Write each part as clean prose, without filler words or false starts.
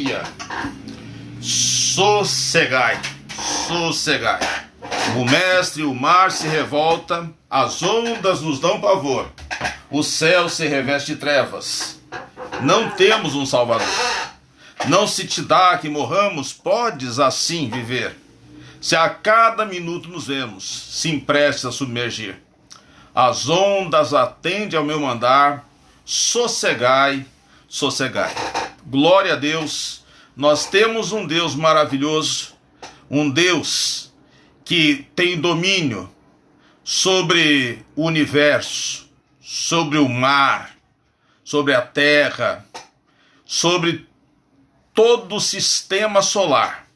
aleluia. Sossegai, sossegai. O mestre, o mar se revolta, as ondas nos dão pavor, o céu se reveste de trevas. Não temos um Salvador. Não se te dá que morramos, podes assim viver. Se a cada minuto nos vemos, se emprestes a submergir. As ondas atendem ao meu mandar, sossegai, sossegai. Glória a Deus, nós temos um Deus maravilhoso, um Deus que tem domínio sobre o universo, sobre o mar, sobre a terra, sobre todo o sistema solar,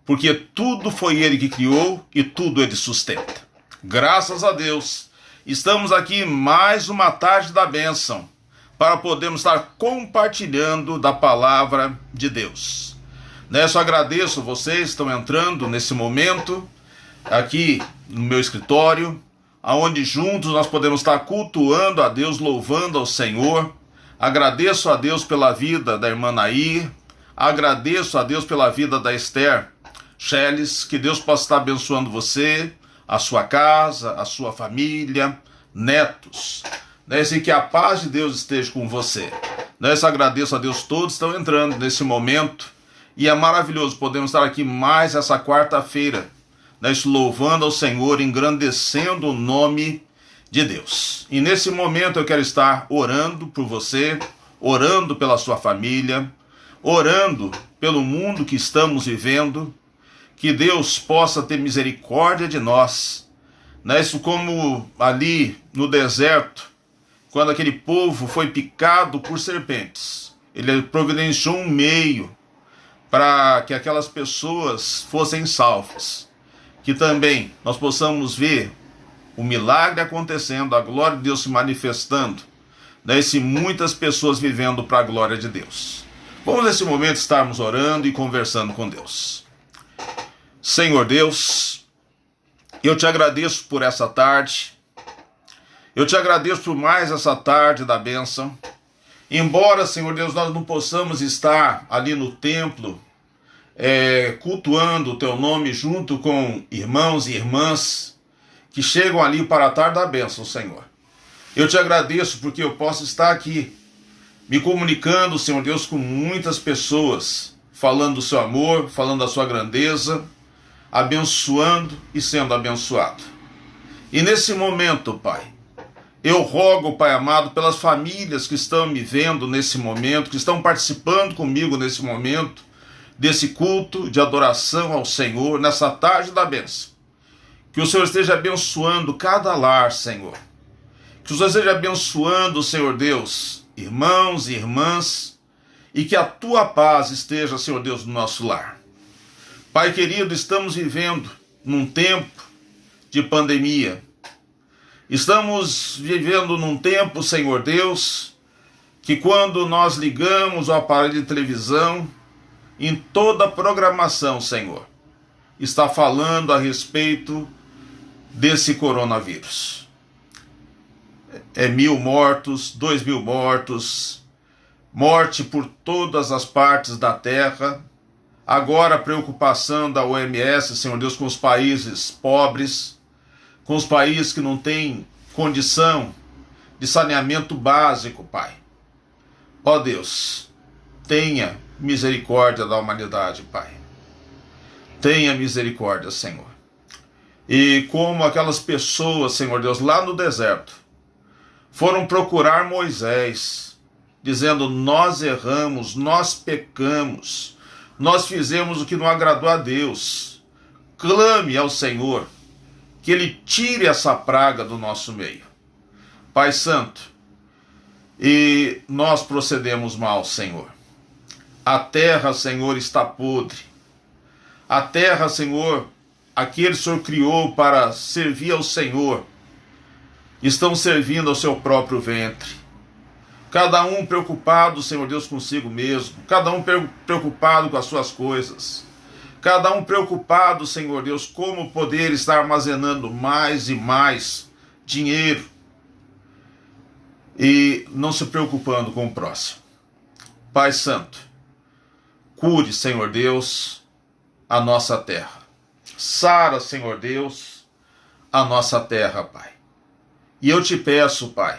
porque tudo foi Ele que criou e tudo Ele sustenta. Graças a Deus, estamos aqui mais uma tarde da bênção, para podermos estar compartilhando da palavra de Deus. Só agradeço vocês que estão entrando nesse momento, aqui no meu escritório, onde juntos nós podemos estar cultuando a Deus, louvando ao Senhor. Agradeço a Deus pela vida da irmã Nair, agradeço a Deus pela vida da Esther Schelles, que Deus possa estar abençoando você, a sua casa, a sua família, netos. E que a paz de Deus esteja com você. Agradeço a Deus, todos estão entrando nesse momento, e é maravilhoso podemos estar aqui mais essa quarta-feira, louvando ao Senhor, engrandecendo o nome de Deus. E nesse momento eu quero estar orando por você, orando pela sua família, orando pelo mundo que estamos vivendo, que Deus possa ter misericórdia de nós. Isso como ali no deserto, quando aquele povo foi picado por serpentes, Ele providenciou um meio para que aquelas pessoas fossem salvas. Que também nós possamos ver o milagre acontecendo, a glória de Deus se manifestando, e muitas pessoas vivendo para a glória de Deus. Vamos nesse momento estarmos orando e conversando com Deus. Senhor Deus, eu te agradeço por essa tarde, eu te agradeço por mais essa tarde da bênção. Embora, Senhor Deus, nós não possamos estar ali no templo, cultuando o teu nome junto com irmãos e irmãs que chegam ali para a tarde da bênção, Senhor. Eu te agradeço porque eu posso estar aqui me comunicando, Senhor Deus, com muitas pessoas, falando do seu amor, falando da sua grandeza, abençoando e sendo abençoado. E nesse momento, Pai, eu rogo, Pai amado, pelas famílias que estão me vendo nesse momento, que estão participando comigo nesse momento, desse culto de adoração ao Senhor, nessa tarde da bênção. Que o Senhor esteja abençoando cada lar, Senhor. Que o Senhor esteja abençoando, Senhor Deus, irmãos e irmãs, e que a tua paz esteja, Senhor Deus, no nosso lar. Pai querido, estamos vivendo num tempo de pandemia. Estamos vivendo num tempo, Senhor Deus, que quando nós ligamos o aparelho de televisão, em toda a programação, Senhor, está falando a respeito desse coronavírus. 1.000 mortos, 2.000 mortos, morte por todas as partes da terra. Agora a preocupação da OMS, Senhor Deus, com os países pobres, com os países que não têm condição de saneamento básico, Pai. Ó Deus, tenha misericórdia da humanidade, Pai. Tenha misericórdia, Senhor. E como aquelas pessoas, Senhor Deus, lá no deserto, foram procurar Moisés, dizendo: nós erramos, nós pecamos, nós fizemos o que não agradou a Deus. Clame ao Senhor, que Ele tire essa praga do nosso meio. Pai Santo, e nós procedemos mal, Senhor. A terra, Senhor, está podre. A terra, Senhor, aquele que o Senhor criou para servir ao Senhor, estão servindo ao seu próprio ventre. Cada um preocupado, Senhor Deus, consigo mesmo. Cada um preocupado com as suas coisas. Cada um preocupado, Senhor Deus, como poder estar armazenando mais e mais dinheiro. E não se preocupando com o próximo. Pai Santo, Cure, Senhor Deus, a nossa terra. Sara, Senhor Deus, a nossa terra, Pai. E eu te peço, Pai,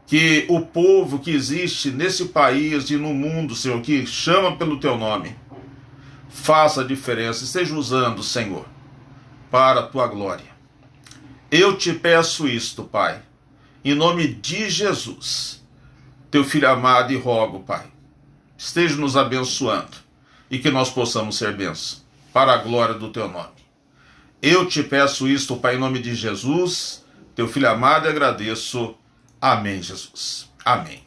que o povo que existe nesse país e no mundo, Senhor, que chama pelo teu nome, faça a diferença, esteja usando, Senhor, para a tua glória. Eu te peço isto, Pai, em nome de Jesus, teu filho amado, e rogo, Pai, esteja nos abençoando e que nós possamos ser bênção para a glória do teu nome. Eu te peço isto, Pai, em nome de Jesus, teu filho amado, e agradeço. Amém, Jesus. Amém.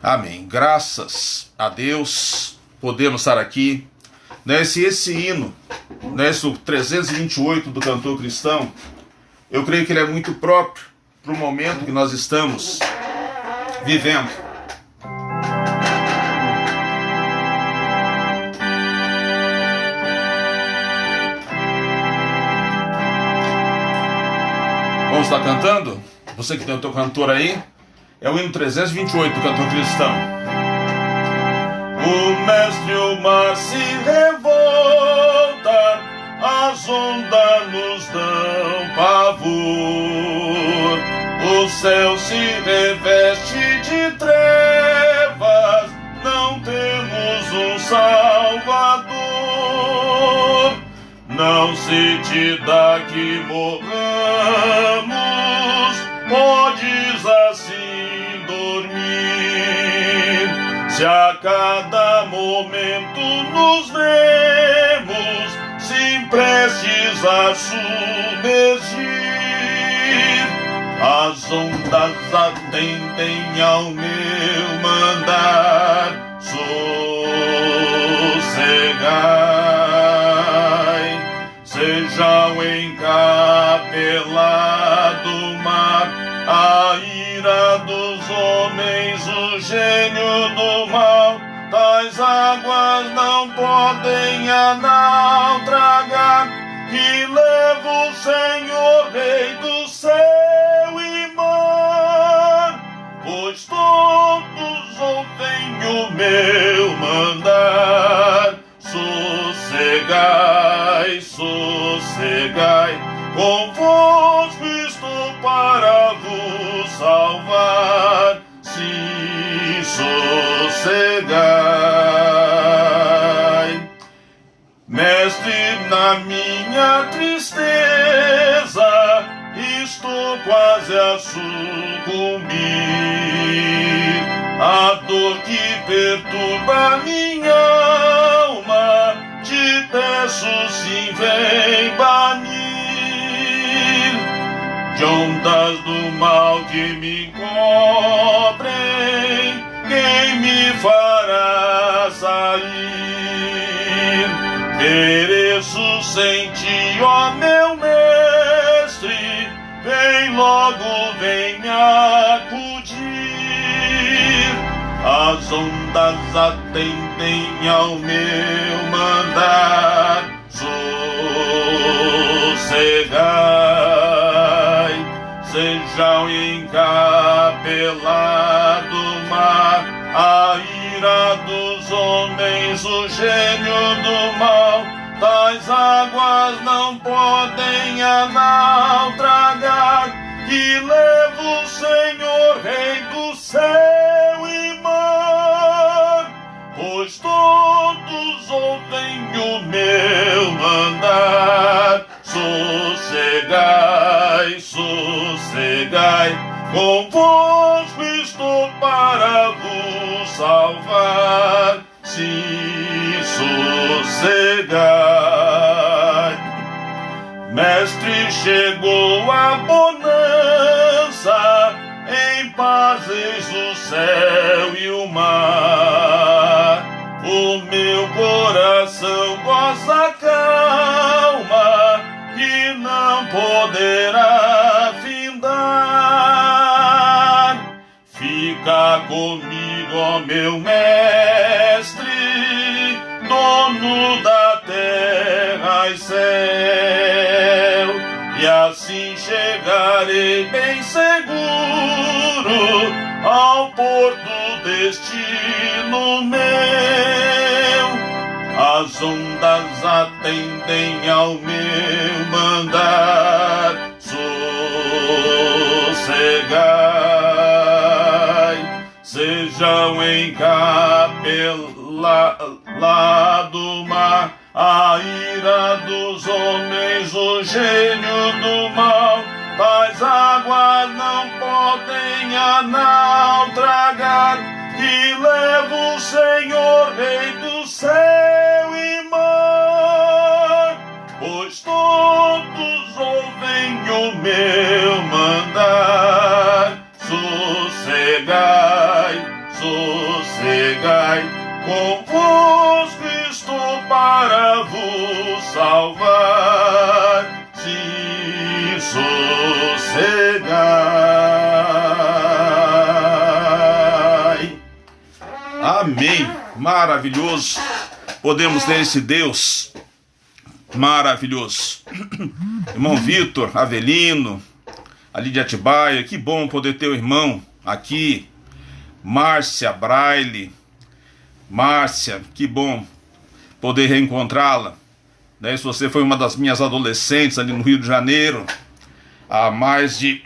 Amém. Graças a Deus, podemos estar aqui. Esse hino, o 328 do cantor cristão, eu creio que ele é muito próprio para o momento que nós estamos vivendo. Vamos estar cantando? Você que tem o teu cantor aí, é o hino 328 do cantor cristão. O mestre, o mar se revolta, as ondas nos dão pavor, o céu se reveste de trevas, não temos um Salvador. Não se te dá que morramos, podes assim dormir, se a cada momento nos vemos, se prestes a submergir, as ondas atendem ao meu mandar, sossegai, seja o encapelado mar, a ira dos homens, o gênio do mal, tais águas não podem a naufragar, que leva o Senhor, Rei do céu e mar, pois todos ouvem o meu mandar, sossegai, sossegai, convosco estou para vos salvar, se sossegai. Mestre, na minha tristeza, estou quase a sucumbir, a dor que perturba minha alma, te peço, sim, vem banir, de ondas do mal que me cobrem, quem me fará sair? Pereço sem ti, ó meu mestre, vem logo, vem me acudir, as ondas atendem ao meu mandar, sossegai, seja o encapelado mar, a ira dos homens, o gênio do mal, tais águas não podem a naufragar, que leva o Senhor, Rei do céu e mar, pois todos ouvem o meu mandar, sossegai, sossegai, convosco estou para vos salvar, se sossegai. Mestre, chegou a bonança, em pazes o céu e o mar, o meu coração goza calma, que não poderá findar. Fica comigo, ó meu mestre, dono da terra e céu, e assim chegarei bem seguro ao porto destino meu. as ondas atendem ao meu mandar. Sossegai, sejam encapelados do mar, a ira dos homens, o gênio do mal. Tais águas não podem a não tragar, que leva o Senhor, Rei do céu e mar. Pois todos ouvem o meu mandar. Sossegai, sossegai, convosco estou para vos salvar. Se sossegai. Amém. Maravilhoso. Podemos ter esse Deus maravilhoso. Irmão Vitor Avelino, ali de Atibaia, que bom poder ter o irmão aqui. Márcia Braille, Márcia, que bom poder reencontrá-la. Né? Se você foi uma das minhas adolescentes ali no Rio de Janeiro, há mais de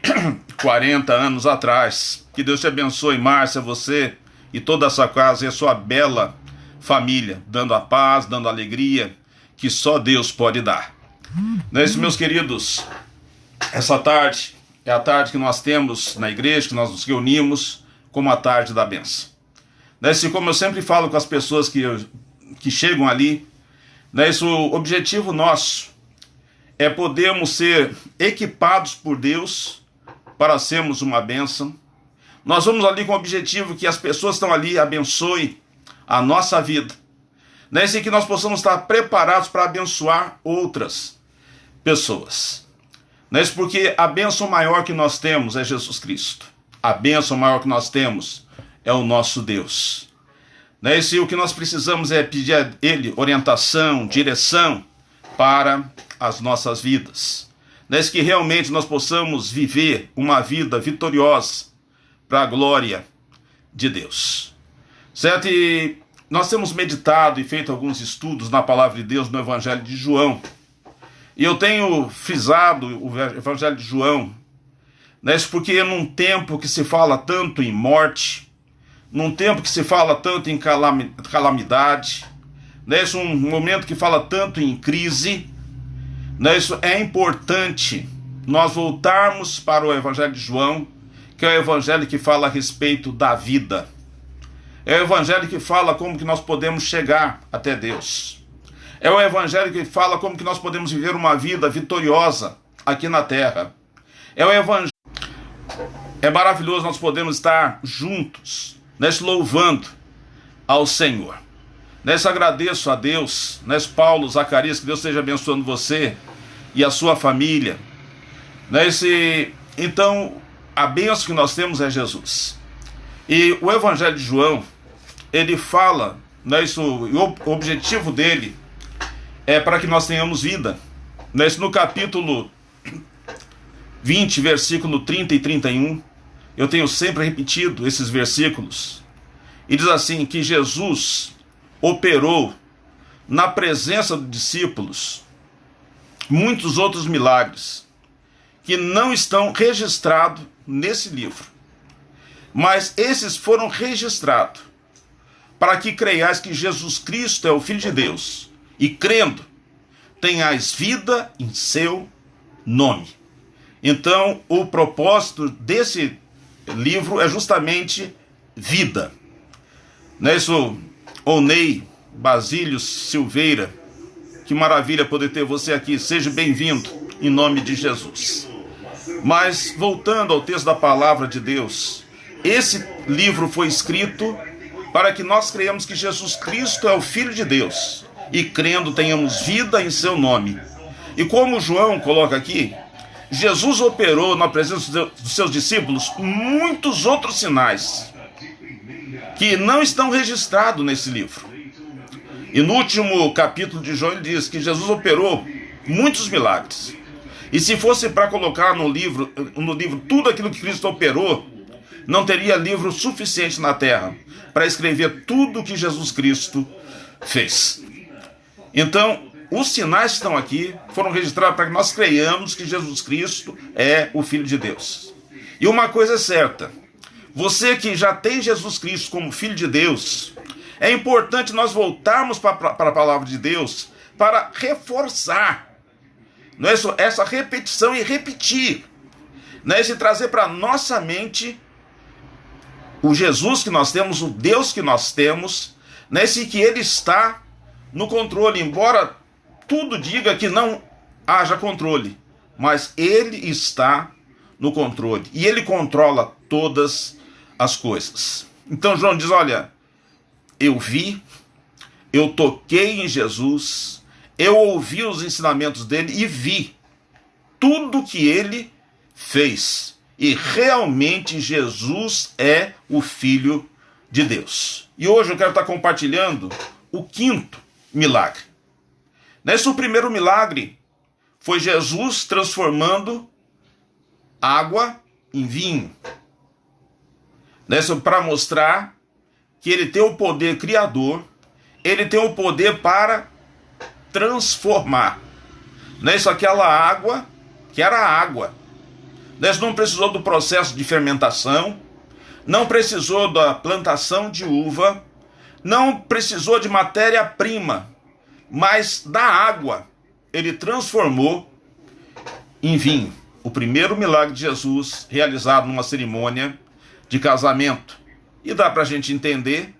40 anos atrás. Que Deus te abençoe, Márcia, você e toda a sua casa e a sua bela família, dando a paz, dando a alegria que só Deus pode dar. Né, meus queridos, essa tarde é a tarde que nós temos na igreja, que nós nos reunimos como a tarde da bênção. Né, como eu sempre falo com as pessoas que chegam ali, né, o objetivo nosso é podermos ser equipados por Deus para sermos uma bênção. Nós vamos ali com o objetivo que as pessoas que estão ali abençoem a nossa vida. Né, e que nós possamos estar preparados para abençoar outras pessoas. Né, porque a bênção maior que nós temos é Jesus Cristo. A bênção maior que nós temos é o nosso Deus. Né, e o que nós precisamos é pedir a Ele orientação, direção para as nossas vidas. Né, que realmente nós possamos viver uma vida vitoriosa para a glória de Deus. Certo? E nós temos meditado e feito alguns estudos na palavra de Deus no Evangelho de João. E eu tenho frisado o Evangelho de João, né, porque num tempo que se fala tanto em morte, num tempo que se fala tanto em calamidade, né, um momento que fala tanto em crise, né, isso é importante nós voltarmos para o Evangelho de João, que é o Evangelho que fala a respeito da vida. É o Evangelho que fala como que nós podemos chegar até Deus. É o Evangelho que fala como que nós podemos viver uma vida vitoriosa aqui na terra. É o Evangelho. É maravilhoso nós podemos estar juntos, louvando ao Senhor. Agradeço a Deus, Paulo, Zacarias, que Deus esteja abençoando você e a sua família. Então, a bênção que nós temos é Jesus. E o Evangelho de João, ele fala, o objetivo dele é para que nós tenhamos vida. No capítulo 20, versículo 30 e 31, eu tenho sempre repetido esses versículos, e diz assim, que Jesus operou na presença dos discípulos muitos outros milagres, que não estão registrados nesse livro. Mas esses foram registrados para que creiais que Jesus Cristo é o Filho de Deus, e crendo, tenhais vida em seu nome. Então, o propósito desse livro é justamente vida. Onei Basílio Silveira, que maravilha poder ter você aqui. Seja bem-vindo em nome de Jesus. Mas, voltando ao texto da palavra de Deus, esse livro foi escrito para que nós creiamos que Jesus Cristo é o Filho de Deus, e crendo tenhamos vida em seu nome. E como João coloca aqui, Jesus operou na presença dos seus discípulos muitos outros sinais que não estão registrados nesse livro. E no último capítulo de João ele diz que Jesus operou muitos milagres. E se fosse para colocar no livro tudo aquilo que Cristo operou, não teria livro suficiente na terra para escrever tudo o que Jesus Cristo fez. Então, os sinais que estão aqui foram registrados para que nós creiamos que Jesus Cristo é o Filho de Deus. E uma coisa é certa, você que já tem Jesus Cristo como Filho de Deus, é importante nós voltarmos para a palavra de Deus para reforçar, não é só essa repetição e repetir, não é esse trazer para nossa mente o Jesus que nós temos, o Deus que nós temos, não é esse que Ele está no controle, embora tudo diga que não haja controle, mas Ele está no controle e Ele controla todas as coisas. Então João diz, olha, eu vi, eu toquei em Jesus, eu ouvi os ensinamentos dele e vi tudo que ele fez. E realmente Jesus é o Filho de Deus. E hoje eu quero estar compartilhando o quinto milagre. O primeiro milagre foi Jesus transformando água em vinho. Para mostrar que ele tem o poder criador, ele tem o poder para transformar. Aquela água que era água. Não precisou do processo de fermentação, não precisou da plantação de uva, não precisou de matéria-prima, mas da água ele transformou em vinho. O primeiro milagre de Jesus realizado numa cerimônia de casamento. E dá para a gente entender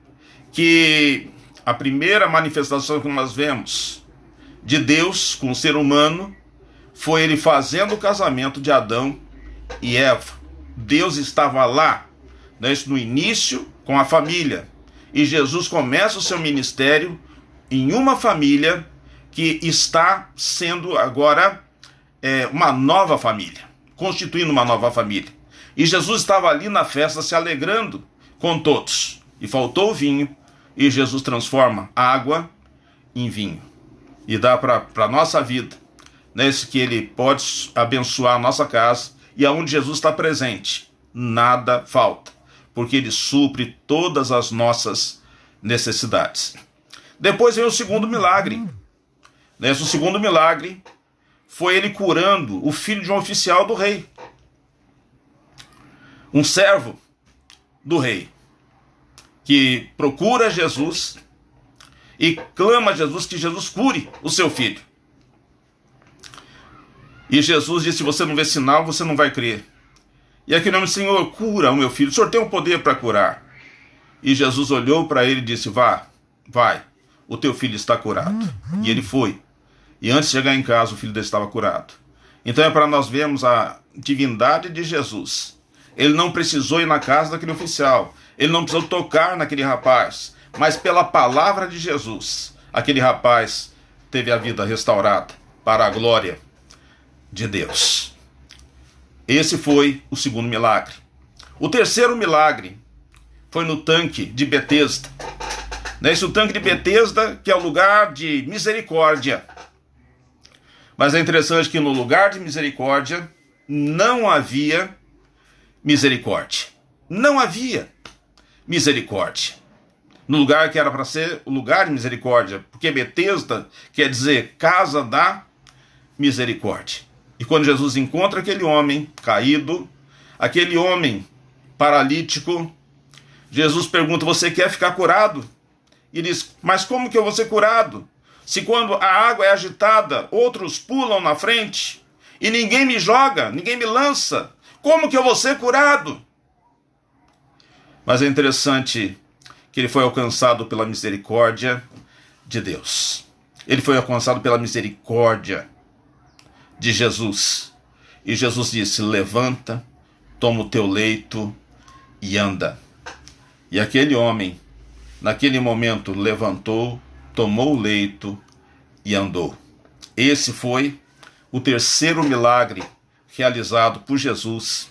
que a primeira manifestação que nós vemos de Deus com o ser humano foi ele fazendo o casamento de Adão e Eva. Deus estava lá, no início, com a família. E Jesus começa o seu ministério em uma família que está sendo agora uma nova família, constituindo uma nova família. E Jesus estava ali na festa se alegrando com todos. E faltou o vinho, e Jesus transforma água em vinho. E dá para a nossa vida, que ele pode abençoar a nossa casa, e aonde Jesus está presente, nada falta, porque ele supre todas as nossas necessidades. Depois vem o segundo milagre. O segundo milagre foi ele curando o filho de um oficial do rei. Um servo do rei, que procura Jesus e clama a Jesus que Jesus cure o seu filho. E Jesus disse, se você não vê sinal, você não vai crer. E aquele homem, Senhor, cura o meu filho, o Senhor tem o poder para curar. E Jesus olhou para ele e disse, vai, o teu filho está curado. E ele foi. E antes de chegar em casa, o filho dele estava curado. Então é para nós vermos a divindade de Jesus. Ele não precisou ir na casa daquele oficial, ele não precisou tocar naquele rapaz, mas pela palavra de Jesus, aquele rapaz teve a vida restaurada para a glória de Deus. Esse foi o segundo milagre. O terceiro milagre foi no tanque de Betesda. O tanque de Betesda, que é o lugar de misericórdia. Mas é interessante que no lugar de misericórdia não havia misericórdia. Não havia misericórdia. No lugar que era para ser o lugar de misericórdia, porque Betesda quer dizer casa da misericórdia. E quando Jesus encontra aquele homem caído, aquele homem paralítico, Jesus pergunta, você quer ficar curado? E diz, mas como que eu vou ser curado? Se quando a água é agitada, outros pulam na frente, e ninguém me joga, ninguém me lança, como que eu vou ser curado? Mas é interessante que ele foi alcançado pela misericórdia de Deus. Ele foi alcançado pela misericórdia de Jesus. E Jesus disse, levanta, toma o teu leito e anda. E aquele homem, naquele momento, levantou, tomou o leito e andou. Esse foi o terceiro milagre realizado por Jesus.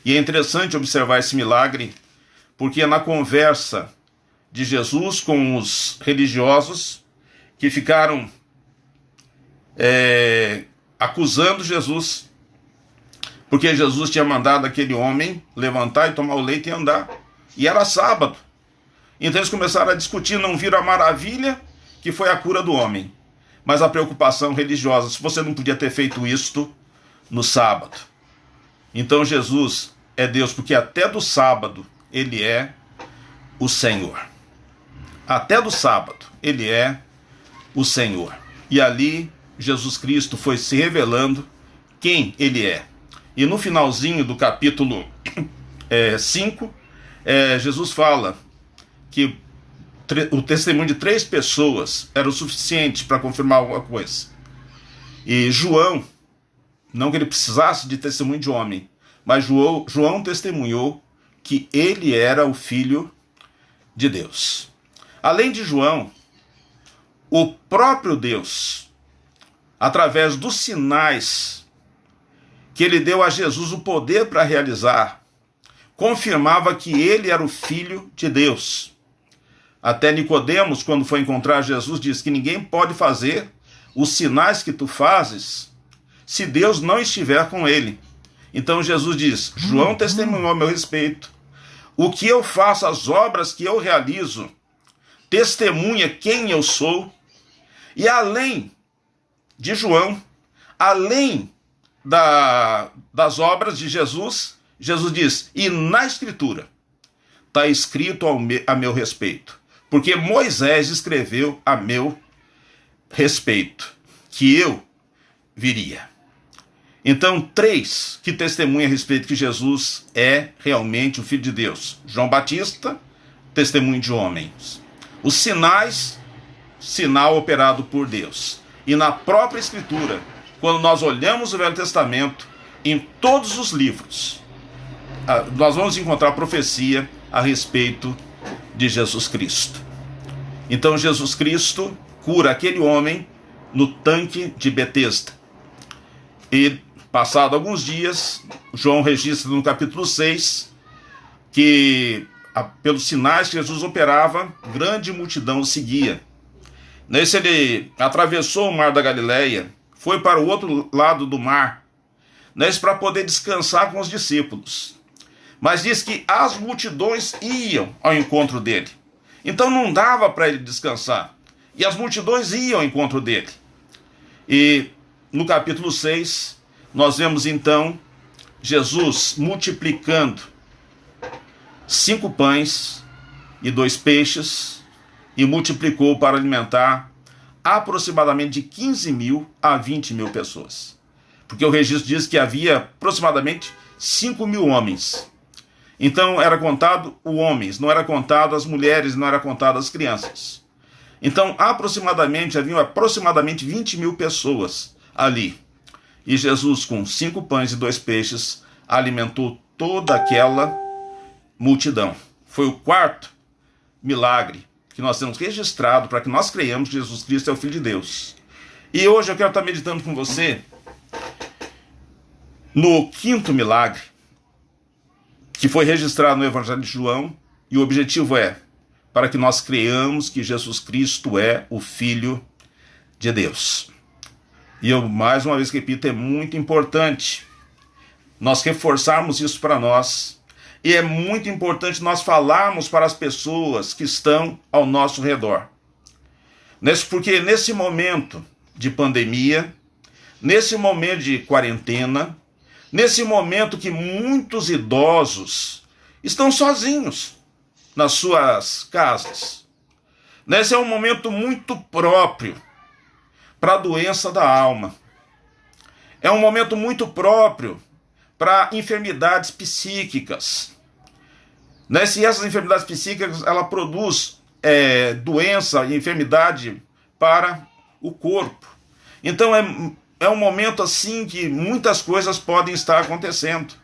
E é interessante observar esse milagre, porque é na conversa de Jesus com os religiosos que ficaram acusando Jesus, porque Jesus tinha mandado aquele homem levantar e tomar o leito e andar. E era sábado. Então eles começaram a discutir, não viram a maravilha que foi a cura do homem. mas a preocupação religiosa. Se você não podia ter feito isto no sábado. Então Jesus é Deus, porque até do sábado ele é o Senhor. Até do sábado ele é o Senhor. E ali Jesus Cristo foi se revelando quem ele é. E no finalzinho do capítulo 5, Jesus fala que o testemunho de 3 pessoas era o suficiente para confirmar alguma coisa. E João, não que ele precisasse de testemunho de homem, mas João testemunhou que ele era o Filho de Deus. Além de João, o próprio Deus, através dos sinais que ele deu a Jesus o poder para realizar, confirmava que ele era o Filho de Deus. Até Nicodemos, quando foi encontrar Jesus, disse que ninguém pode fazer os sinais que tu fazes se Deus não estiver com ele. Então Jesus diz, João testemunhou a meu respeito. O que eu faço, as obras que eu realizo, testemunha quem eu sou. E além de João, além das obras de Jesus, Jesus diz, e na Escritura está escrito a meu respeito. Porque Moisés escreveu a meu respeito, que eu viria. Então, 3 que testemunham a respeito que Jesus é realmente o Filho de Deus. João Batista, testemunho de homens. Os sinais, sinal operado por Deus. E na própria Escritura, quando nós olhamos o Velho Testamento, em todos os livros, nós vamos encontrar profecia a respeito de Jesus Cristo. Então Jesus Cristo cura aquele homem no tanque de Betesda. E passado alguns dias, João registra no capítulo 6 que pelos sinais que Jesus operava, grande multidão o seguia. Nesse ele atravessou o mar da Galileia, foi para o outro lado do mar, para poder descansar com os discípulos. Mas diz que as multidões iam ao encontro dele. Então não dava para ele descansar. E as multidões iam ao encontro dele. E no capítulo 6, nós vemos então Jesus multiplicando 5 pães e 2 peixes, e multiplicou para alimentar aproximadamente de 15 mil a 20 mil pessoas. Porque o registro diz que havia aproximadamente 5 mil homens. Então era contado os homens, não era contado as mulheres, não era contado as crianças. Então haviam aproximadamente 20 mil pessoas ali. E Jesus, com 5 pães e 2 peixes, alimentou toda aquela multidão. Foi o 4º milagre que nós temos registrado para que nós creiamos que Jesus Cristo é o Filho de Deus. E hoje eu quero estar meditando com você no 5º milagre, que foi registrado no Evangelho de João, e o objetivo é para que nós creiamos que Jesus Cristo é o Filho de Deus. E eu mais uma vez repito, é muito importante nós reforçarmos isso para nós, e é muito importante nós falarmos para as pessoas que estão ao nosso redor. Porque nesse momento de pandemia, nesse momento de quarentena, nesse momento que muitos idosos estão sozinhos nas suas casas, esse é um momento muito próprio para a doença da alma. É um momento muito próprio para enfermidades psíquicas. Se essas enfermidades psíquicas ela produz doença e enfermidade para o corpo. Então é um momento assim que muitas coisas podem estar acontecendo.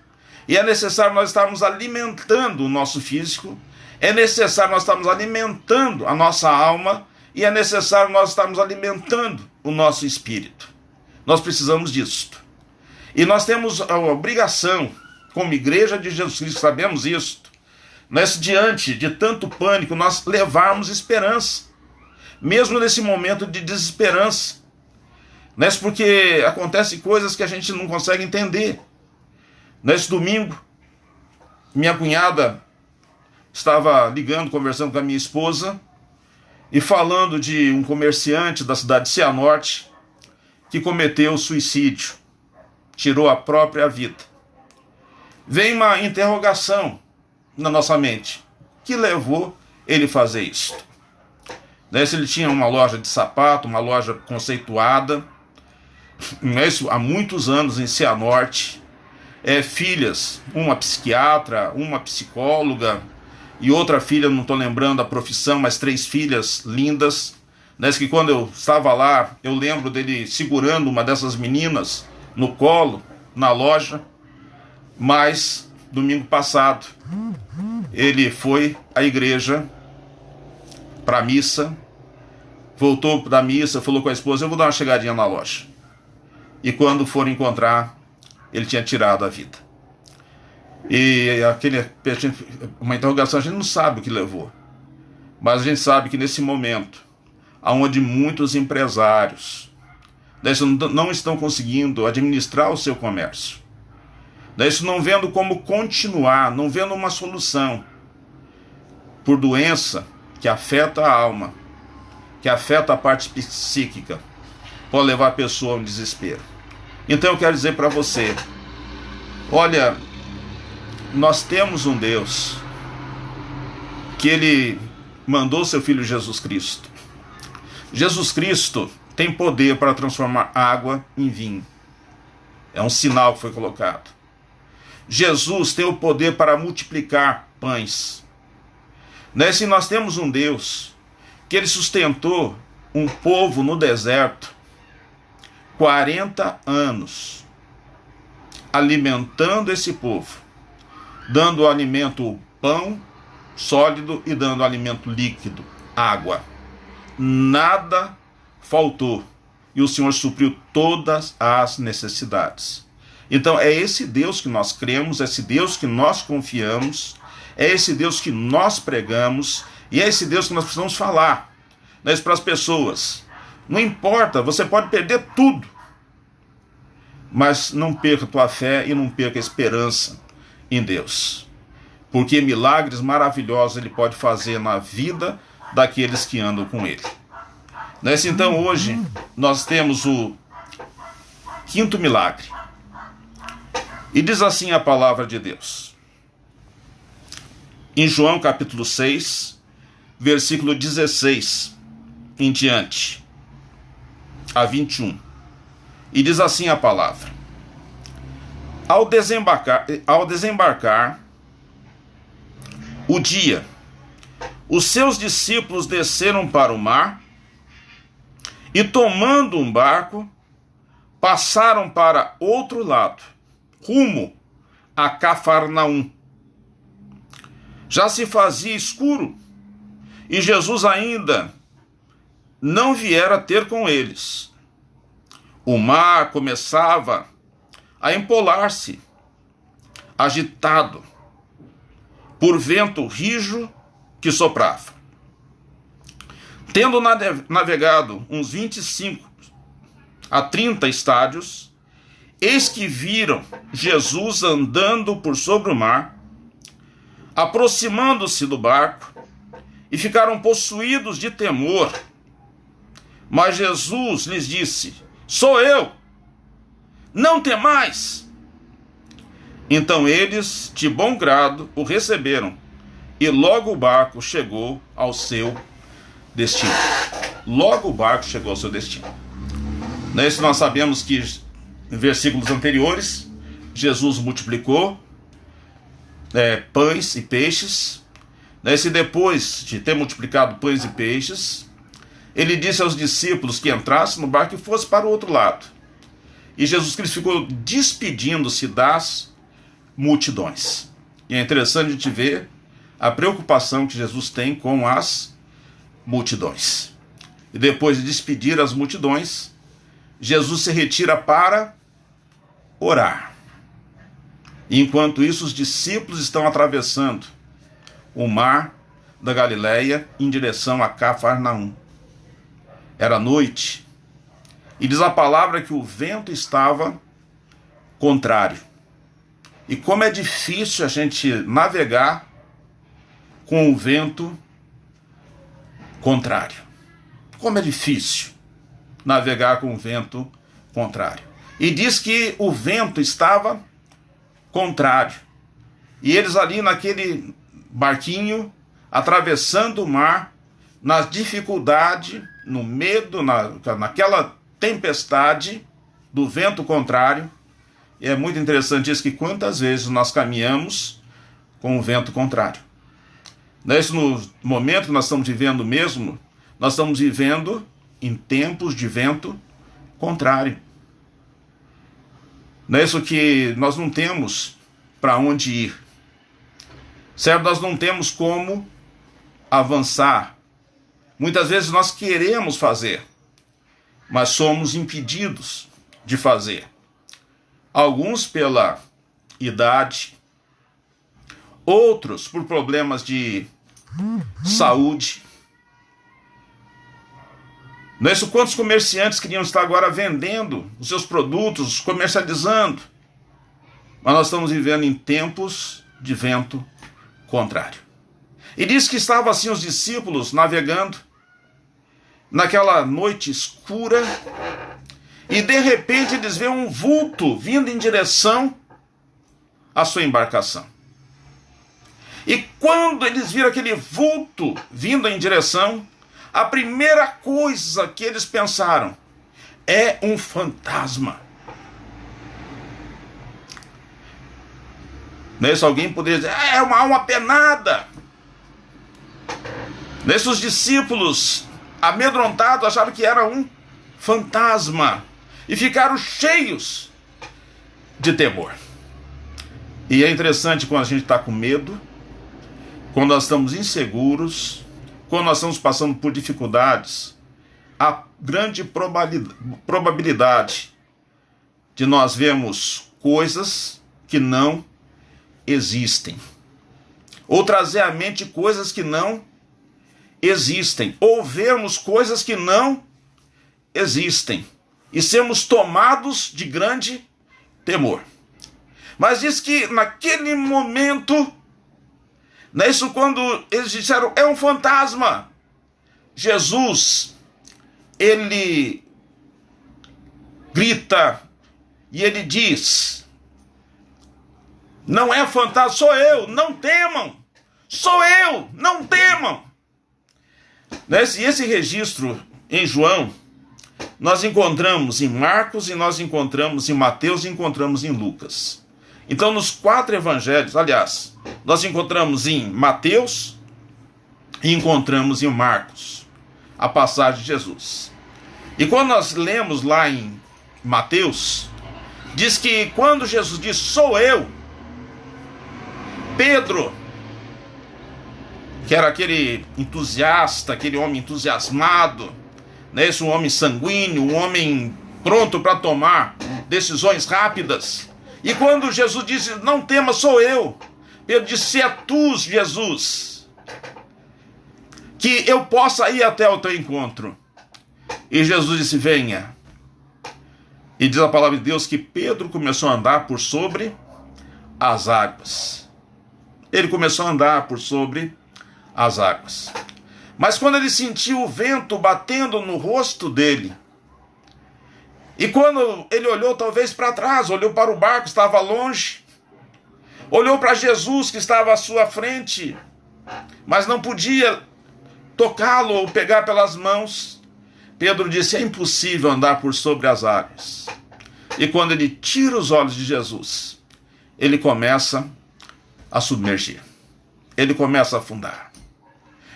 E é necessário nós estarmos alimentando o nosso físico, é necessário nós estarmos alimentando a nossa alma, e é necessário nós estarmos alimentando o nosso espírito. Nós precisamos disso. E nós temos a obrigação, como Igreja de Jesus Cristo, sabemos isso, diante de tanto pânico, nós levarmos esperança, mesmo nesse momento de desesperança. Porque acontecem coisas que a gente não consegue entender. Nesse domingo, minha cunhada estava ligando, conversando com a minha esposa, e falando de um comerciante da cidade de Cianorte que cometeu suicídio, tirou a própria vida. Vem uma interrogação na nossa mente: que levou ele a fazer isso? Daí, se ele tinha uma loja de sapato, uma loja conceituada, isso há muitos anos em Cianorte, filhas, uma psiquiatra, uma psicóloga e outra filha, não estou lembrando a profissão, mas 3 filhas lindas. Que quando eu estava lá, eu lembro dele segurando uma dessas meninas no colo, na loja. Mas, domingo passado, ele foi à igreja, para a missa, voltou da missa, falou com a esposa: eu vou dar uma chegadinha na loja. E quando foram encontrar, ele tinha tirado a vida. E uma interrogação, a gente não sabe o que levou. Mas a gente sabe que nesse momento, onde muitos empresários não estão conseguindo administrar o seu comércio, não vendo como continuar, não vendo uma solução, por doença que afeta a alma, que afeta a parte psíquica, pode levar a pessoa a um desespero. Então eu quero dizer para você: olha, nós temos um Deus que Ele mandou seu Filho Jesus Cristo. Jesus Cristo tem poder para transformar água em vinho. É um sinal que foi colocado. Jesus tem o poder para multiplicar pães. Se nós temos um Deus que Ele sustentou um povo no deserto 40 anos, alimentando esse povo, dando alimento pão sólido e dando alimento líquido, água. Nada faltou e o Senhor supriu todas as necessidades. Então é esse Deus que nós cremos, é esse Deus que nós confiamos, é esse Deus que nós pregamos e é esse Deus que nós precisamos falar para as pessoas. Não importa, você pode perder tudo, mas não perca a tua fé e não perca a esperança em Deus, porque milagres maravilhosos Ele pode fazer na vida daqueles que andam com Ele. Então hoje nós temos o 5º milagre. E diz assim a palavra de Deus, em João capítulo 6, versículo 16 em diante, a 21. E diz assim a palavra: Ao desembarcar o dia, os seus discípulos desceram para o mar e, tomando um barco, passaram para outro lado, rumo a Cafarnaum. Já se fazia escuro e Jesus ainda não viera ter com eles. O mar começava a empolar-se, agitado por vento rijo que soprava. Tendo navegado uns 25 a 30 estádios, eis que viram Jesus andando por sobre o mar, aproximando-se do barco, e ficaram possuídos de temor. Mas Jesus lhes disse: Sou eu, não temais. Então eles, de bom grado, o receberam, e logo o barco chegou ao seu destino. Logo o barco chegou ao seu destino. Nesse nós sabemos que, em versículos anteriores, Jesus multiplicou pães e peixes. Se depois de ter multiplicado pães e peixes, Ele disse aos discípulos que entrassem no barco e fossem para o outro lado. E Jesus Cristo ficou despedindo-se das multidões. E é interessante a gente ver a preocupação que Jesus tem com as multidões. E depois de despedir as multidões, Jesus se retira para orar. E enquanto isso, os discípulos estão atravessando o mar da Galileia em direção a Cafarnaum. Era noite, e diz a palavra que o vento estava contrário. E como é difícil a gente navegar com o vento contrário. Como é difícil navegar com o vento contrário. E diz que o vento estava contrário. E eles ali naquele barquinho, atravessando o mar, na dificuldade, no medo, naquela tempestade do vento contrário. E é muito interessante isso, que quantas vezes nós caminhamos com o vento contrário. Nesse no momento que nós estamos vivendo mesmo, nós estamos vivendo em tempos de vento contrário. Não é isso que nós não temos para onde ir. Certo? Nós não temos como avançar. Muitas vezes nós queremos fazer, mas somos impedidos de fazer. Alguns pela idade, outros por problemas de saúde. Não é isso? Quantos comerciantes queriam estar agora vendendo os seus produtos, comercializando? Mas nós estamos vivendo em tempos de vento contrário. E diz que estavam assim os discípulos navegando naquela noite escura, e de repente eles veem um vulto vindo em direção à sua embarcação. E quando eles viram aquele vulto vindo em direção, a primeira coisa que eles pensaram é um fantasma. Nesse alguém poderia dizer, é uma alma penada. Nesses discípulos amedrontados acharam que era um fantasma e ficaram cheios de temor. E é interessante quando a gente está com medo, quando nós estamos inseguros, quando nós estamos passando por dificuldades, há grande probabilidade de nós vermos coisas que não existem, ou trazer à mente coisas que não existem, ou vermos coisas que não existem, e sermos tomados de grande temor. Mas diz que naquele momento, isso quando eles disseram, é um fantasma, Jesus, ele grita e ele diz, não é fantasma, sou eu, não temam, sou eu, não temam. E esse registro em João, nós encontramos em Marcos, e nós encontramos em Mateus, e encontramos em Lucas. Então, nos 4 evangelhos, aliás, nós encontramos em Mateus e encontramos em Marcos a passagem de Jesus. E quando nós lemos lá em Mateus, diz que quando Jesus diz, sou eu, Pedro, que era aquele entusiasta, aquele homem entusiasmado, um homem sanguíneo, um homem pronto para tomar decisões rápidas. E quando Jesus disse, não temas, sou eu, Pedro disse, se é tu, Jesus, que eu possa ir até o teu encontro. E Jesus disse, venha. E diz a palavra de Deus que Pedro começou a andar por sobre as águas. Ele começou a andar por sobre as águas. Mas quando ele sentiu o vento batendo no rosto dele, e quando ele olhou talvez para trás, olhou para o barco que estava longe, olhou para Jesus que estava à sua frente, mas não podia tocá-lo ou pegar pelas mãos, Pedro disse, é impossível andar por sobre as águas. E quando ele tira os olhos de Jesus, ele começa a submergir. Ele começa a afundar.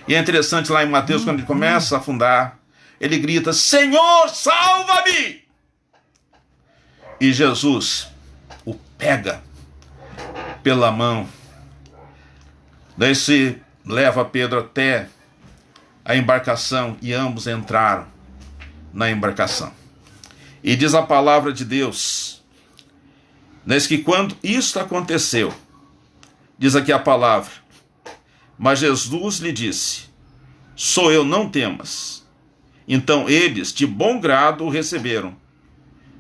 E é interessante lá em Mateus, quando ele começa a afundar, ele grita, Senhor, salva-me! E Jesus o pega pela mão. Daí se leva Pedro até a embarcação e ambos entraram na embarcação. E diz a palavra de Deus, que quando isto aconteceu, diz aqui a palavra, mas Jesus lhe disse, sou eu, não temas. Então eles de bom grado o receberam,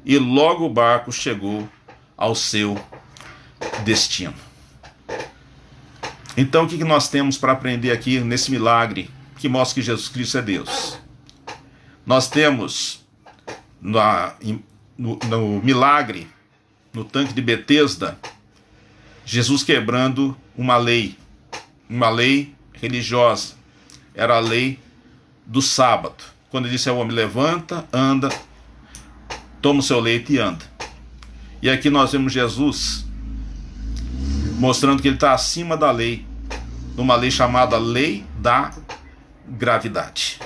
e logo o barco chegou ao seu destino. Então o que nós temos para aprender aqui nesse milagre que mostra que Jesus Cristo é Deus. Nós temos no milagre, no tanque de Betesda, Jesus quebrando uma lei religiosa. Era a lei do sábado. Quando ele disse ao homem: levanta, anda, toma o seu leito e anda. E aqui nós vemos Jesus mostrando que ele está acima da lei, numa lei chamada lei da gravidade.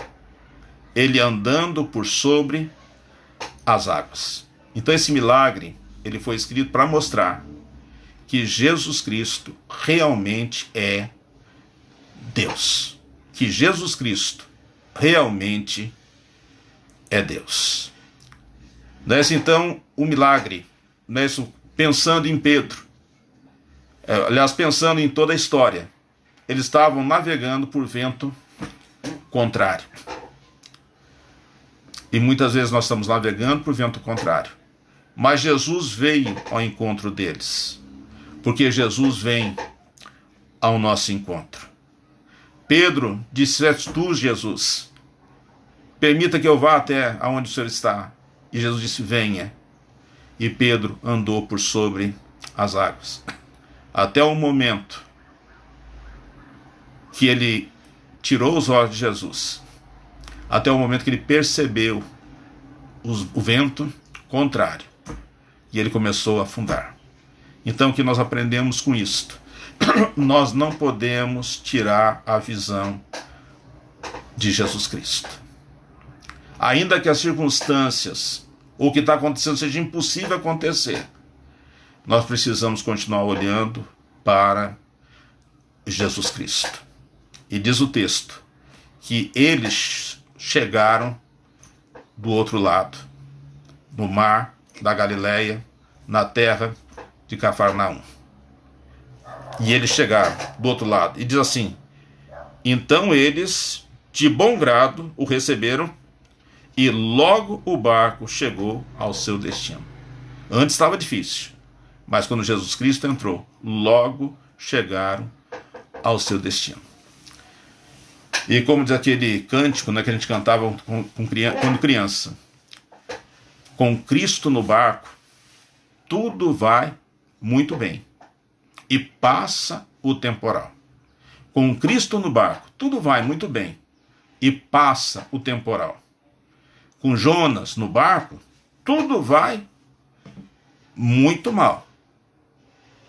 Ele andando por sobre as águas. Então esse milagre, ele foi escrito para mostrar que Jesus Cristo realmente é Deus. Que Jesus Cristo realmente é Deus. Nesse então o milagre, pensando em Pedro, aliás, pensando em toda a história, eles estavam navegando por vento contrário. E muitas vezes nós estamos navegando por vento contrário. Mas Jesus veio ao encontro deles, porque Jesus vem ao nosso encontro. Pedro disse: és tu, Jesus, permita que eu vá até aonde o Senhor está. E Jesus disse: venha. E Pedro andou por sobre as águas, até o momento que ele tirou os olhos de Jesus, até o momento que ele percebeu o vento contrário, e ele começou a afundar. Então o que nós aprendemos com isto? Nós não podemos tirar a visão de Jesus Cristo. Ainda que as circunstâncias, ou o que está acontecendo, seja impossível acontecer, nós precisamos continuar olhando para Jesus Cristo. E diz o texto que eles chegaram do outro lado, no mar da Galileia, na terra de Cafarnaum. E eles chegaram do outro lado. E diz assim: então eles, de bom grado, o receberam, e logo o barco chegou ao seu destino. Antes estava difícil, mas quando Jesus Cristo entrou, logo chegaram ao seu destino. E como diz aquele cântico, que a gente cantava quando criança: com Cristo no barco, tudo vai muito bem, e passa o temporal. Com Cristo no barco, tudo vai muito bem, e passa o temporal. Com Jonas no barco, tudo vai muito mal,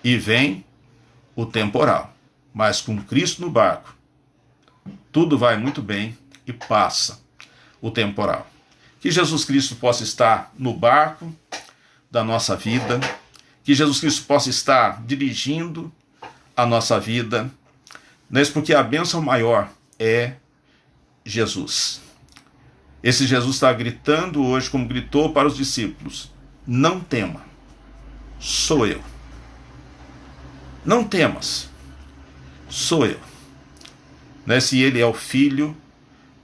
e vem o temporal. Mas com Cristo no barco, tudo vai muito bem e passa o temporal. Que Jesus Cristo possa estar no barco da nossa vida, que Jesus Cristo possa estar dirigindo a nossa vida, porque a bênção maior é Jesus. Esse Jesus está gritando hoje, como gritou para os discípulos: não tema, sou eu. Não temas, sou eu. Se ele é o Filho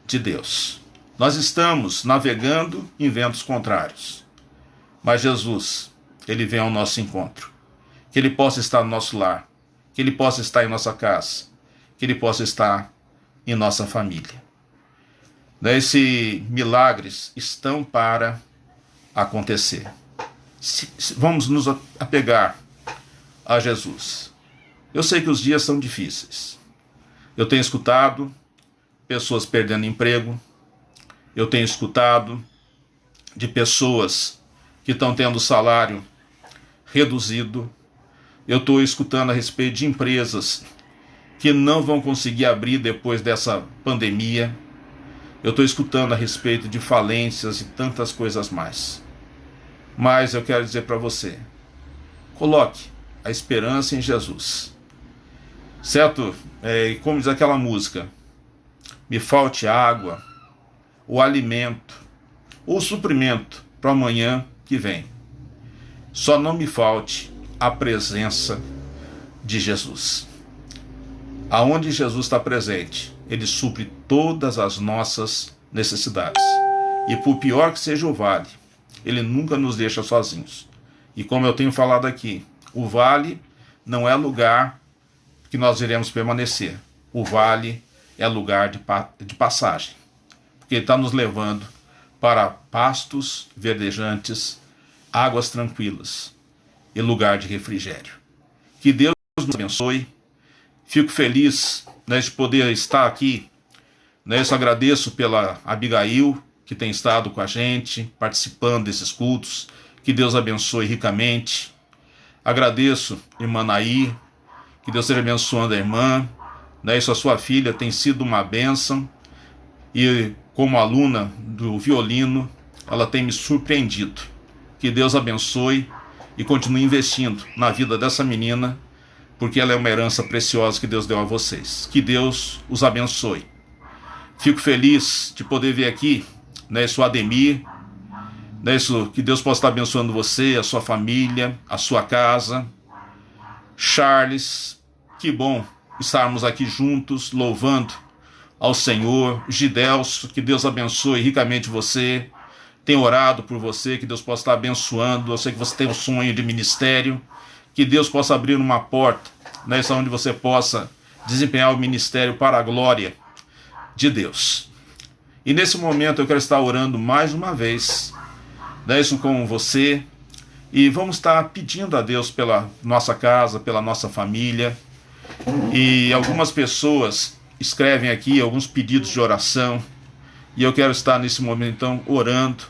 de Deus. Nós estamos navegando em ventos contrários, mas Jesus, ele vem ao nosso encontro. Que ele possa estar no nosso lar, que ele possa estar em nossa casa, que ele possa estar em nossa família. Esses milagres estão para acontecer. Vamos nos apegar a Jesus. Eu sei que os dias são difíceis. Eu tenho escutado pessoas perdendo emprego. Eu tenho escutado de pessoas que estão tendo salário reduzido. Eu estou escutando a respeito de empresas que não vão conseguir abrir depois dessa pandemia. Eu estou escutando a respeito de falências e tantas coisas mais. Mas eu quero dizer para você: coloque a esperança em Jesus. Certo? Como diz aquela música: me falte água, o alimento, o suprimento para amanhã que vem. Só não me falte a presença de Jesus. Aonde Jesus está presente, ele supre todas as nossas necessidades. E por pior que seja o vale, ele nunca nos deixa sozinhos. E como eu tenho falado aqui, o vale não é lugar que nós iremos permanecer. O vale é lugar de passagem, porque Ele está nos levando para pastos verdejantes, águas tranquilas e lugar de refrigério. Que Deus nos abençoe. Fico feliz, né, de poder estar aqui. Né, eu agradeço pela Abigail, que tem estado com a gente, participando desses cultos. Que Deus abençoe ricamente. Agradeço, irmã Nair, que Deus esteja abençoando a irmã. Né, isso, a sua filha tem sido uma bênção. E como aluna do violino, ela tem me surpreendido. Que Deus abençoe e continue investindo na vida dessa menina, porque ela é uma herança preciosa que Deus deu a vocês. Que Deus os abençoe. Fico feliz de poder ver aqui, né, isso, Ademir, né, isso, que Deus possa estar abençoando você, a sua família, a sua casa. Charles, que bom estarmos aqui juntos, louvando ao Senhor. Gidelso, que Deus abençoe ricamente você. Tenho orado por você, que Deus possa estar abençoando. Eu sei que você tem um sonho de ministério, que Deus possa abrir uma porta, né, onde você possa desempenhar o ministério para a glória de Deus. E nesse momento eu quero estar orando mais uma vez, né, isso com você, e vamos estar pedindo a Deus pela nossa casa, pela nossa família. E algumas pessoas escrevem aqui alguns pedidos de oração, e eu quero estar nesse momento então orando,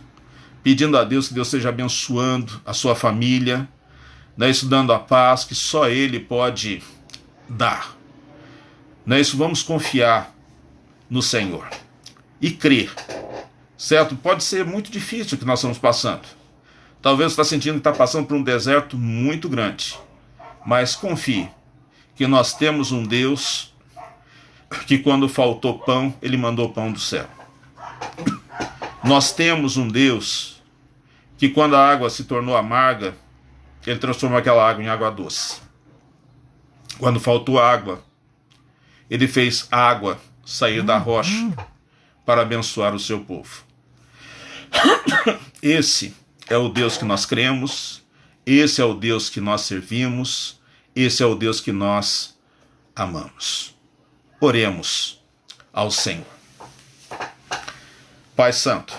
pedindo a Deus que Deus esteja abençoando a sua família, né, isso, dando a paz que só Ele pode dar. Né, isso, vamos confiar no Senhor e crer, certo? Pode ser muito difícil o que nós estamos passando. Talvez você está sentindo que está passando por um deserto muito grande, mas confie que nós temos um Deus que, quando faltou pão, Ele mandou pão do céu. Nós temos um Deus que, quando a água se tornou amarga, Ele transformou aquela água em água doce. Quando faltou água, Ele fez água sair da rocha para abençoar o seu povo. Esse é o Deus que nós cremos, esse é o Deus que nós servimos, esse é o Deus que nós amamos. Oremos ao Senhor. Pai Santo,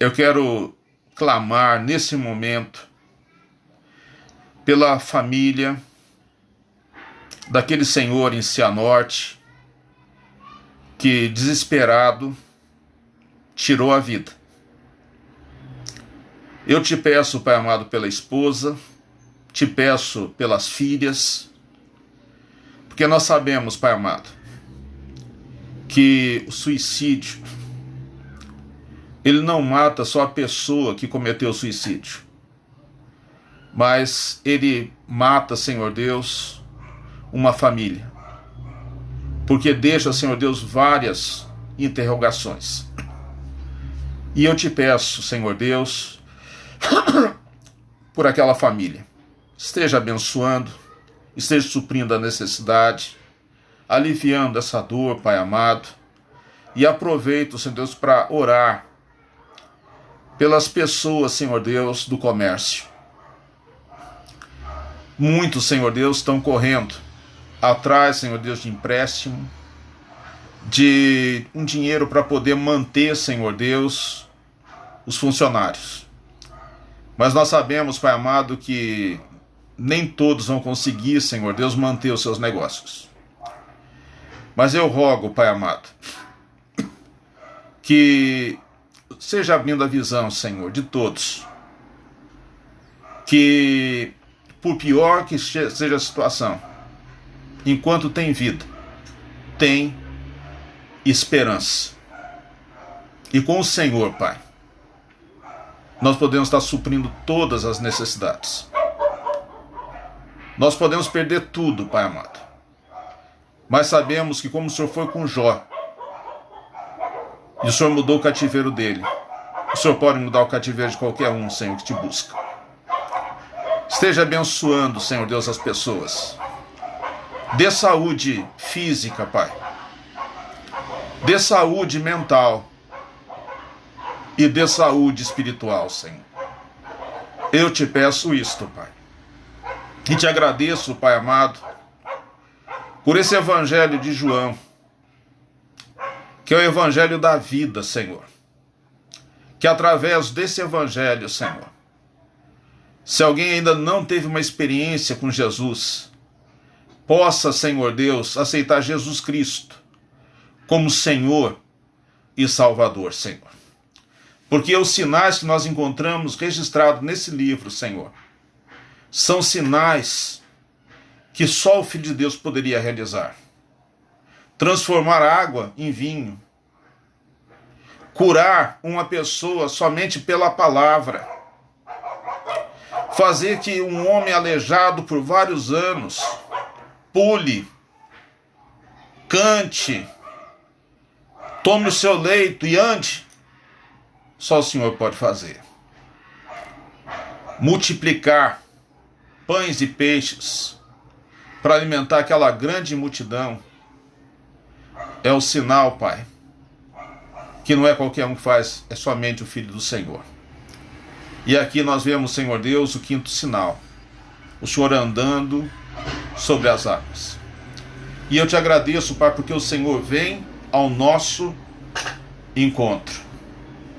eu quero clamar nesse momento pela família daquele senhor em Cianorte que, desesperado, tirou a vida. Eu te peço, Pai amado, pela esposa, te peço pelas filhas, porque nós sabemos, Pai amado, que o suicídio, ele não mata só a pessoa que cometeu o suicídio, mas ele mata, Senhor Deus, uma família, porque deixa, Senhor Deus, várias interrogações. E eu te peço, Senhor Deus, por aquela família, esteja abençoando, esteja suprindo a necessidade, aliviando essa dor, Pai amado, e aproveito, Senhor Deus, para orar pelas pessoas, Senhor Deus, do comércio. Muitos, Senhor Deus, estão correndo atrás, Senhor Deus, de empréstimo, de um dinheiro para poder manter, Senhor Deus, os funcionários. Mas nós sabemos, Pai amado, que nem todos vão conseguir, Senhor Deus, manter os seus negócios. Mas eu rogo, Pai amado, que seja abrindo a visão, Senhor, de todos, que por pior que seja a situação, enquanto tem vida, tem esperança. E com o Senhor, Pai, nós podemos estar suprindo todas as necessidades. Nós podemos perder tudo, Pai amado, mas sabemos que, como o Senhor foi com Jó, e o Senhor mudou o cativeiro dele, o Senhor pode mudar o cativeiro de qualquer um, Senhor, que te busca. Esteja abençoando, Senhor Deus, as pessoas. Dê saúde física, Pai. Dê saúde mental. E dê saúde espiritual, Senhor. Eu te peço isto, Pai. E te agradeço, Pai amado, por esse evangelho de João, que é o evangelho da vida, Senhor. Que através desse evangelho, Senhor, se alguém ainda não teve uma experiência com Jesus, possa, Senhor Deus, aceitar Jesus Cristo como Senhor e Salvador, Senhor. Porque os sinais que nós encontramos registrados nesse livro, Senhor, são sinais que só o Filho de Deus poderia realizar. Transformar água em vinho. Curar uma pessoa somente pela palavra. Fazer que um homem aleijado por vários anos pule, cante, tome o seu leito e ande. Só o Senhor pode fazer. Multiplicar pães e peixes para alimentar aquela grande multidão é o sinal, Pai, que não é qualquer um que faz, é somente o Filho do Senhor. E aqui nós vemos, Senhor Deus, o quinto sinal, o Senhor andando sobre as águas. E eu te agradeço, Pai, porque o Senhor vem ao nosso encontro.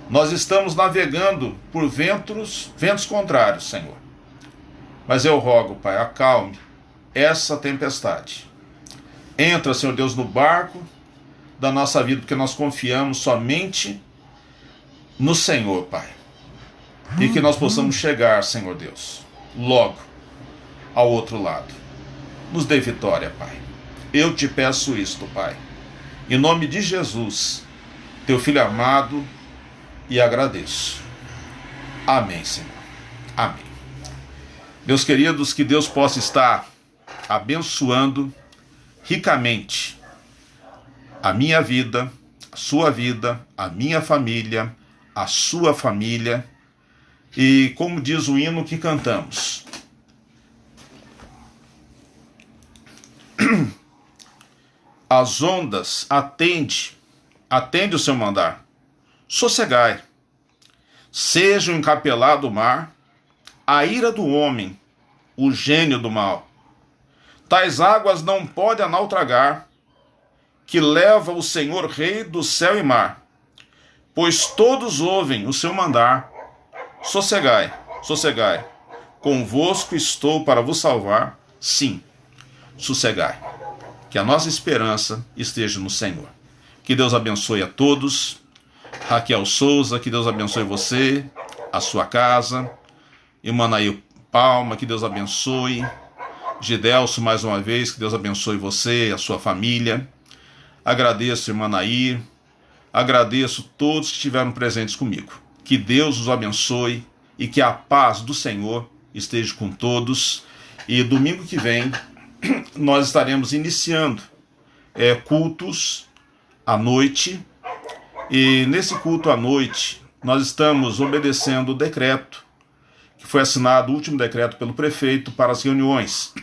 Nós estamos navegando por ventos contrários, Senhor. Mas eu rogo, Pai, acalme essa tempestade. Entra, Senhor Deus, no barco da nossa vida, porque nós confiamos somente no Senhor, Pai. E que nós possamos chegar, Senhor Deus, logo ao outro lado. Nos dê vitória, Pai. Eu te peço isto, Pai. Em nome de Jesus, teu Filho amado, e agradeço. Amém, Senhor. Amém. Meus queridos, que Deus possa estar abençoando ricamente a minha vida, a sua vida, a minha família, a sua família. E como diz o hino que cantamos, as ondas atende o seu mandar, sossegai, seja o encapelado mar, a ira do homem, o gênio do mal. Tais águas não podem a naufragar, que leva o Senhor Rei do céu e mar, pois todos ouvem o seu mandar. Sossegai, sossegai, convosco estou para vos salvar, sim, sossegai. Que a nossa esperança esteja no Senhor. Que Deus abençoe a todos. Raquel Souza, que Deus abençoe você, a sua casa. Emanael Palma, que Deus abençoe. Gidelso, mais uma vez, que Deus abençoe você, a sua família. Agradeço, irmã Nair. Agradeço todos que estiveram presentes comigo. Que Deus os abençoe e que a paz do Senhor esteja com todos. E domingo que vem nós estaremos iniciando cultos à noite. E nesse culto à noite nós estamos obedecendo o decreto que foi assinado, o último decreto pelo prefeito para as reuniões.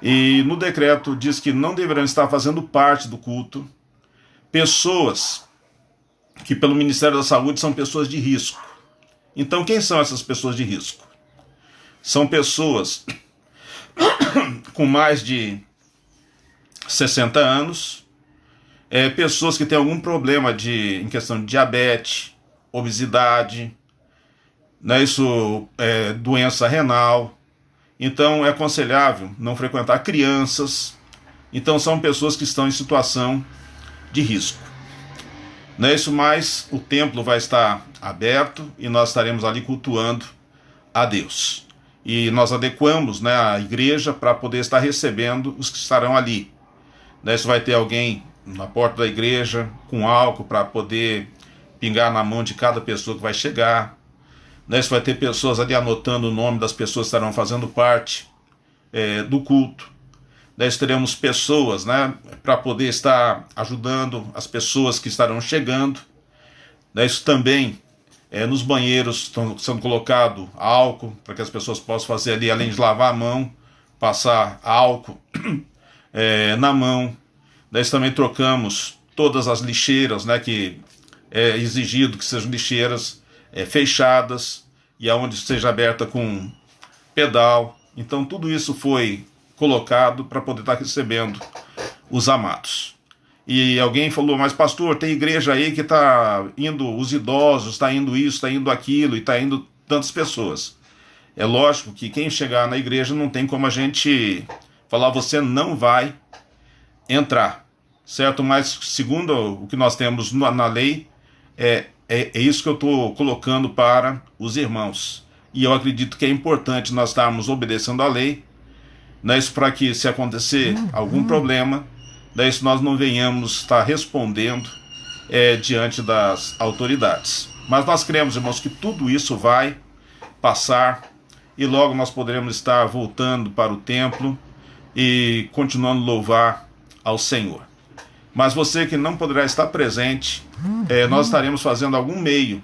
E no decreto diz que não deverão estar fazendo parte do culto pessoas que pelo Ministério da Saúde são pessoas de risco. Então quem são essas pessoas de risco? São pessoas com mais de 60 anos, pessoas que têm algum problema em questão de diabetes, obesidade, doença renal. Então é aconselhável não frequentar crianças. Então são pessoas que estão em situação de risco. Não é isso mais, o templo vai estar aberto e nós estaremos ali cultuando a Deus. E nós adequamos a igreja para poder estar recebendo os que estarão ali. Isso vai ter alguém na porta da igreja com álcool para poder pingar na mão de cada pessoa que vai chegar. Isso vai ter pessoas ali anotando o nome das pessoas que estarão fazendo parte do culto. Nós teremos pessoas para poder estar ajudando as pessoas que estarão chegando. Isso também, nos banheiros estão sendo colocado álcool para que as pessoas possam fazer ali, além de lavar a mão, passar álcool na mão. Nós também trocamos todas as lixeiras, que é exigido que sejam lixeiras fechadas e aonde seja aberta com pedal. Então tudo isso foi colocado para poder estar recebendo os amados. E alguém falou, mas pastor, tem igreja aí que está indo os idosos, está indo isso, está indo aquilo, e está indo tantas pessoas. É lógico que quem chegar na igreja não tem como a gente falar, você não vai entrar, certo? Mas segundo o que nós temos na lei, é isso que eu estou colocando para os irmãos. E eu acredito que é importante nós estarmos obedecendo à lei, né, isso para que, se acontecer algum problema, daí se nós não venhamos estar respondendo diante das autoridades. Mas nós cremos, irmãos, que tudo isso vai passar e logo nós poderemos estar voltando para o templo e continuando a louvar ao Senhor. Mas você que não poderá estar presente, nós estaremos fazendo algum meio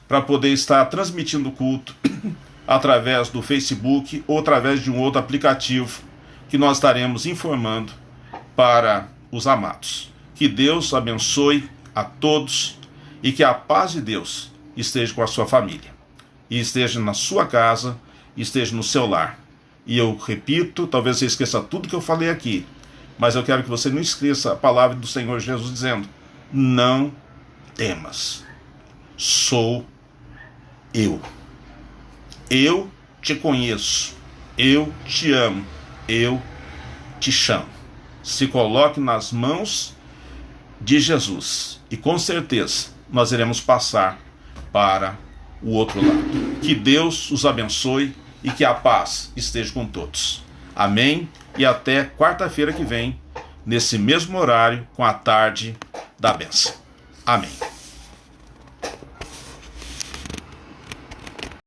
para poder estar transmitindo o culto através do Facebook ou através de um outro aplicativo que nós estaremos informando para os amados. Que Deus abençoe a todos e que a paz de Deus esteja com a sua família, e esteja na sua casa, e esteja no seu lar. E eu repito, talvez você esqueça tudo que eu falei aqui, mas eu quero que você não esqueça a palavra do Senhor Jesus dizendo, não temas, sou eu. Eu te conheço, eu te amo, eu te chamo. Se coloque nas mãos de Jesus e com certeza nós iremos passar para o outro lado. Que Deus os abençoe e que a paz esteja com todos. Amém? E até quarta-feira que vem, nesse mesmo horário, com a tarde da bênção. Amém.